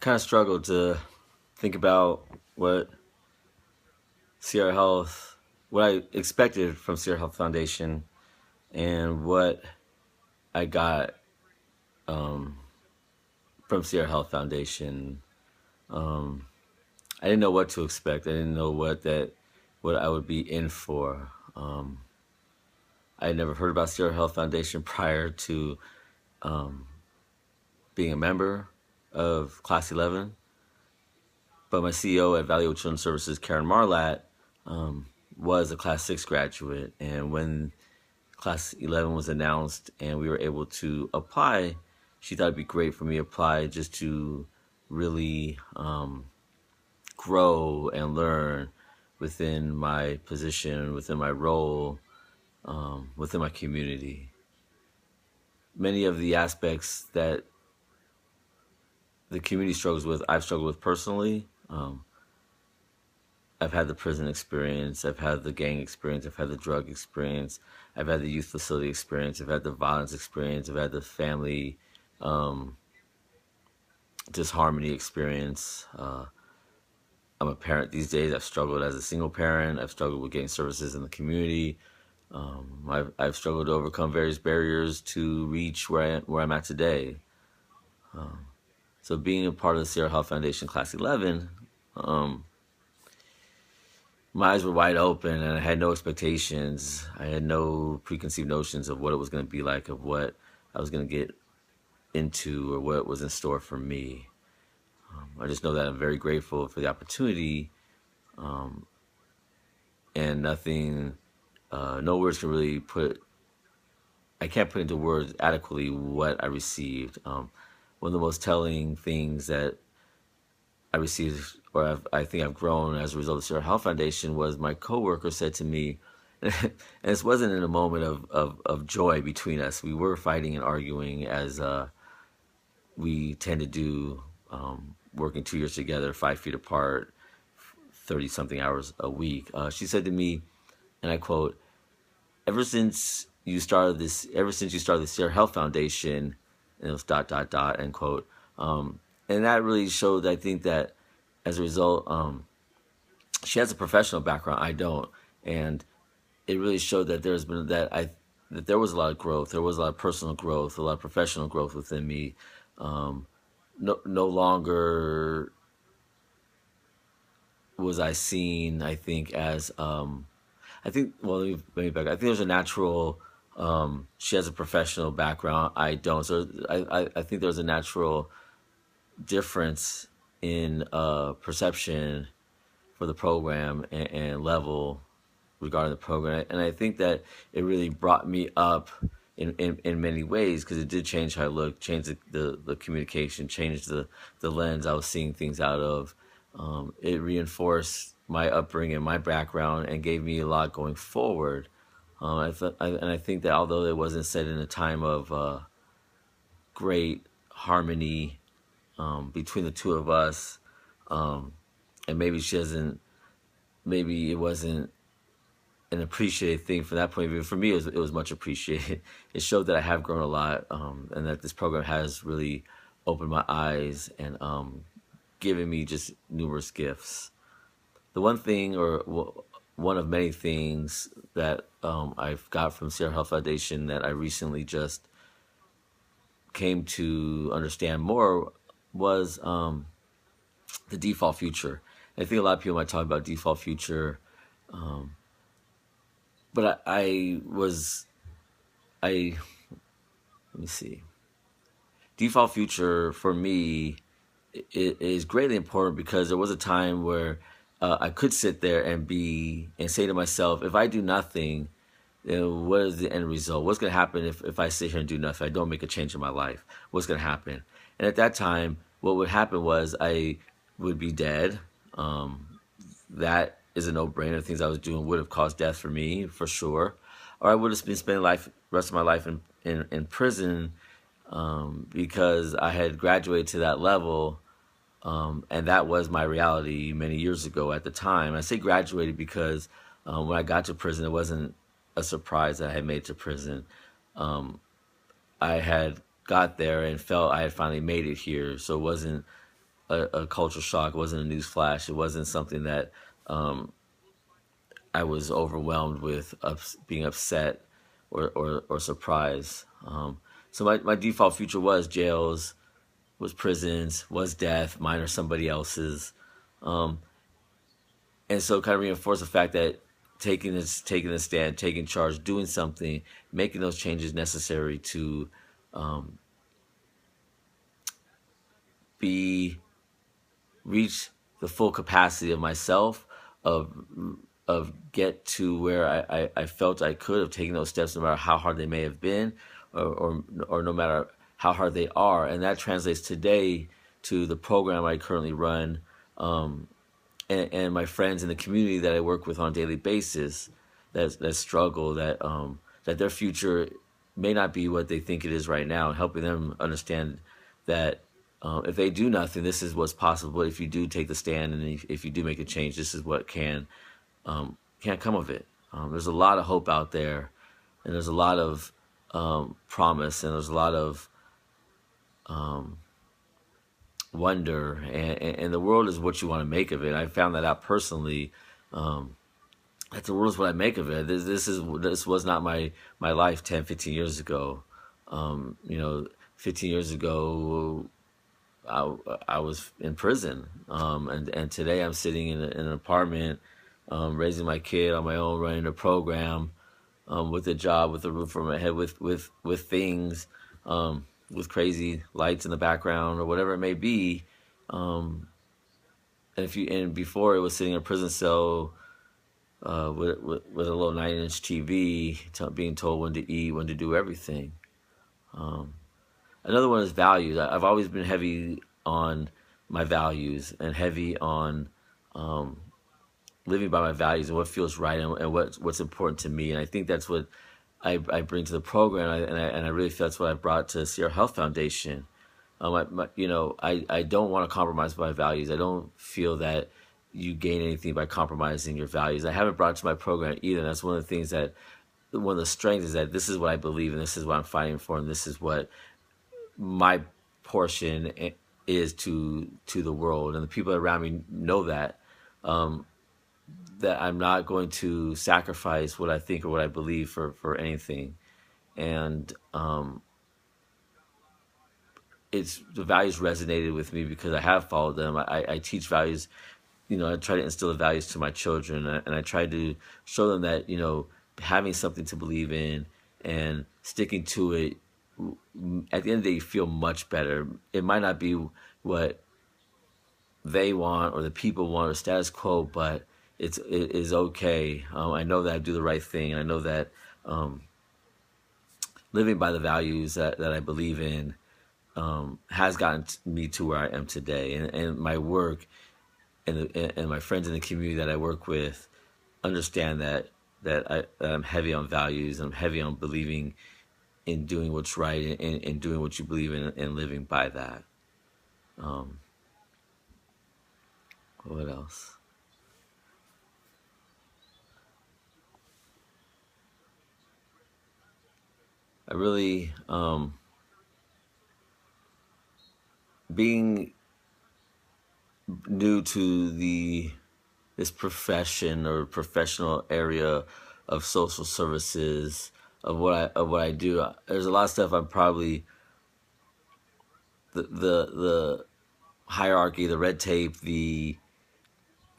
kind of struggled to think about what Sierra Health, what I expected from Sierra Health Foundation, and what I got um, from Sierra Health Foundation. Um, I didn't know what to expect. I didn't know what I would be in for. I had never heard about Sierra Health Foundation prior to um, being a member of Class 11. But my CEO at Valley Oak Children's Services, Karen Marlatt, was a Class 6 graduate. And when Class 11 was announced and we were able to apply, she thought it'd be great for me to apply just to really grow and learn within my position, within my role, within my community. Many of the aspects that the community struggles with, I've struggled with personally. I've had the prison experience, I've had the gang experience, I've had the drug experience, I've had the youth facility experience, I've had the violence experience, I've had the family disharmony experience. I'm a parent these days. I've struggled as a single parent. I've struggled with getting services in the community. I've struggled to overcome various barriers to reach where I'm at today. So being a part of the Sierra Health Foundation Class 11, my eyes were wide open and I had no expectations. I had no preconceived notions of what it was going to be like, of what I was going to get into or what was in store for me. I just know that I'm very grateful for the opportunity, and no words can really I can't put into words adequately what I received. One of the most telling things that I received, or I think I've grown as a result of the Sierra Health Foundation, was my coworker said to me, and this wasn't in a moment of joy between us. We were fighting and arguing as we tend to do, working 2 years together, 5 feet apart, 30 something hours a week. She said to me, and I quote, ever since you started the Sierra Health Foundation, and it was ... end quote. And that really showed, I think, that as a result, she has a professional background. I don't. And it really showed that that there was a lot of growth. There was a lot of personal growth, a lot of professional growth within me. No longer was I seen, I think, as well, let me back. I think there's a natural. She has a professional background. I don't. So I think there's a natural difference in perception for the program and level regarding the program. And I think that it really brought me up in many ways, because it did change how I looked, change the communication, change the lens I was seeing things out of. It reinforced my upbringing, my background, and gave me a lot going forward. And I think that although it wasn't said in a time of great harmony between the two of us, and maybe it wasn't an appreciated thing from that point of view. For me, it was much appreciated. It showed that I have grown a lot, and that this program has really opened my eyes and given me just numerous gifts. The one thing, or one of many things that I've got from Sierra Health Foundation that I recently just came to understand more was the default future. I think a lot of people might talk about default future, but let me see. Default future for me is greatly important, because there was a time where I could sit there and say to myself, if I do nothing, then what is the end result? What's going to happen if I sit here and do nothing? I don't make a change in my life. What's going to happen? And at that time, what would happen was I would be dead. That is a no-brainer. Things I was doing would have caused death for me, for sure. Or I would have been spending the rest of my life in prison, because I had graduated to that level. And that was my reality many years ago at the time. I say graduated because when I got to prison, it wasn't a surprise that I had made it to prison. I had got there and felt I had finally made it here. So it wasn't a cultural shock. It wasn't a news flash. It wasn't something that I was overwhelmed with being upset or surprised. So my default future was jails, was prisons, was death, mine or somebody else's. Um, and so kind of reinforce the fact that taking a stand, taking charge, doing something, making those changes necessary to um, be reach the full capacity of myself, of get to where I felt I could have taken those steps, no matter how hard they may have been, or no matter how hard they are. And that translates today to the program I currently run, um, and my friends in the community that I work with on a daily basis that struggle, that their future may not be what they think it is right now, and helping them understand that if they do nothing, this is what's possible. If you do take the stand, and if you do make a change, this is what can't come of it. There's a lot of hope out there, and there's a lot of promise, and there's a lot of wonder, and the world is what you want to make of it. I found that out personally. That the world is what I make of it. This was not my life 10, 15 years ago. 15 years ago, I was in prison, and today I'm sitting in an apartment, raising my kid on my own, running a program, with a job, with a roof over my head, with things, with crazy lights in the background or whatever it may be. And before, it was sitting in a prison cell, with a little 9-inch TV, being told when to eat, when to do everything. Another one is values. I've always been heavy on my values, and heavy on living by my values and what feels right, and what's important to me. And I think that's what I bring to the program, and I really feel that's what I brought to Sierra Health Foundation. I don't want to compromise my values. I don't feel that you gain anything by compromising your values. I haven't brought it to my program either. And that's one of the things one of the strengths is that this is what I believe, and this is what I'm fighting for, and this is what my portion is to the world, and the people around me know that, that I'm not going to sacrifice what I think or what I believe for anything. And it's the values resonated with me because I have followed them. I teach values. I try to instill the values to my children, and I try to show them that having something to believe in and sticking to it, at the end of the day, you feel much better. It might not be what they want or the people want or status quo, but it is okay. I know that I do the right thing, and I know that living by the values that I believe in has gotten me to where I am today. And my work and my friends in the community that I work with understand that I'm heavy on values, and I'm heavy on believing in doing what's right, and doing what you believe in, and living by that. What else? I really, being new to this profession or professional area of social services, of what I do. There's a lot of stuff I'm probably the hierarchy, the red tape, the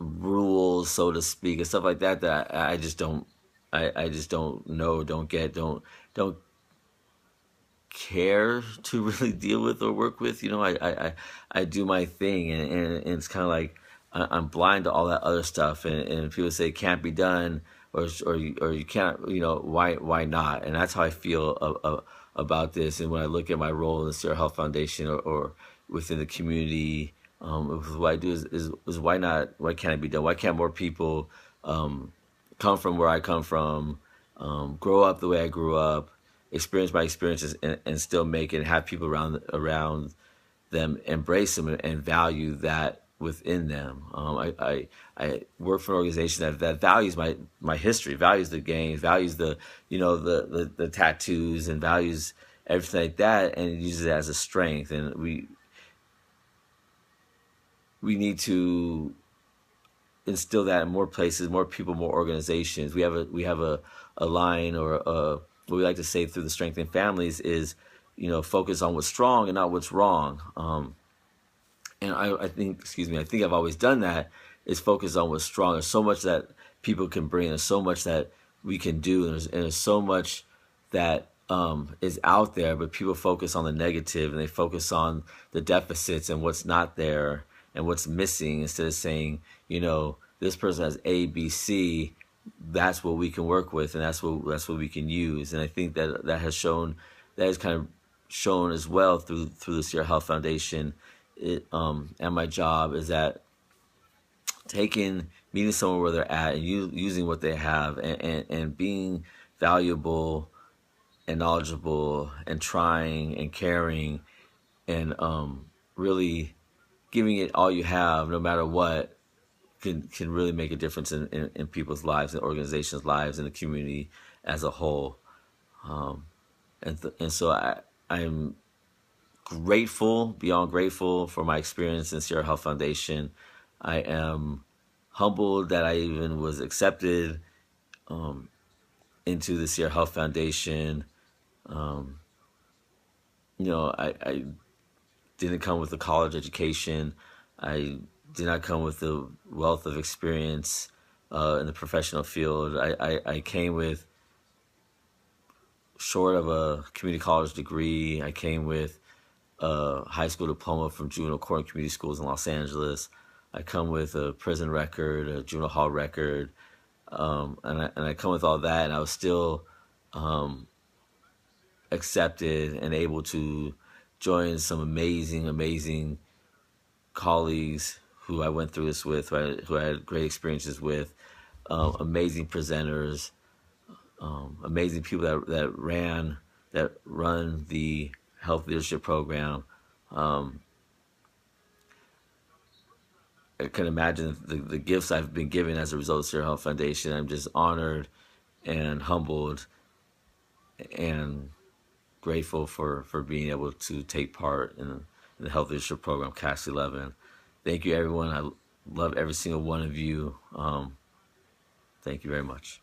rules, so to speak, and stuff like that I just don't I just don't know, don't get, don't care to really deal with or work with. I do my thing, and it's kind of like I'm blind to all that other stuff, and people say it can't be done, or you can't, why not? And that's how I feel about this. And when I look at my role in the Sierra Health Foundation, or within the community, what I do is why not? Why can't it be done? Why can't more people come from where I come from, grow up the way I grew up, experience my experiences, and still make it, and have people around them embrace them and value that within them. I work for an organization that values my history, values the game, values the tattoos, and values everything like that, and uses it as a strength. And we need to instill that in more places, more people, more organizations. We have a line, or what we like to say through the Strengthening Families is, focus on what's strong and not what's wrong. And I think, excuse me, I think I've always done that, is focus on what's strong. There's so much that people can bring. There's so much that we can do. And there's so much that is out there, but people focus on the negative, and they focus on the deficits and what's not there and what's missing, instead of saying, this person has A, B, C. That's what we can work with, and that's what we can use. And I think that has kind of shown as well through the Sierra Health Foundation. And my job is that meeting someone where they're at, and using what they have, and being valuable and knowledgeable and trying and caring, and really giving it all you have, no matter what, can really make a difference in people's lives, and organizations' lives, and the community as a whole. And so I'm grateful, beyond grateful, for my experience in Sierra Health Foundation. I am humbled that I even was accepted into the Sierra Health Foundation. I didn't come with a college education. I did not come with the wealth of experience in the professional field. I came with, short of a community college degree, I came with a high school diploma from juvenile court and community schools in Los Angeles. I come with a prison record, a juvenile hall record, and I come with all that, and I was still accepted and able to join some amazing colleagues who I went through this with, who I had great experiences with, amazing presenters, amazing people that run the health leadership program. I can imagine the gifts I've been given as a result of Sierra Health Foundation. I'm just honored and humbled and grateful for being able to take part in the health leadership program, CAST 11. Thank you, everyone. I love every single one of you. Thank you very much.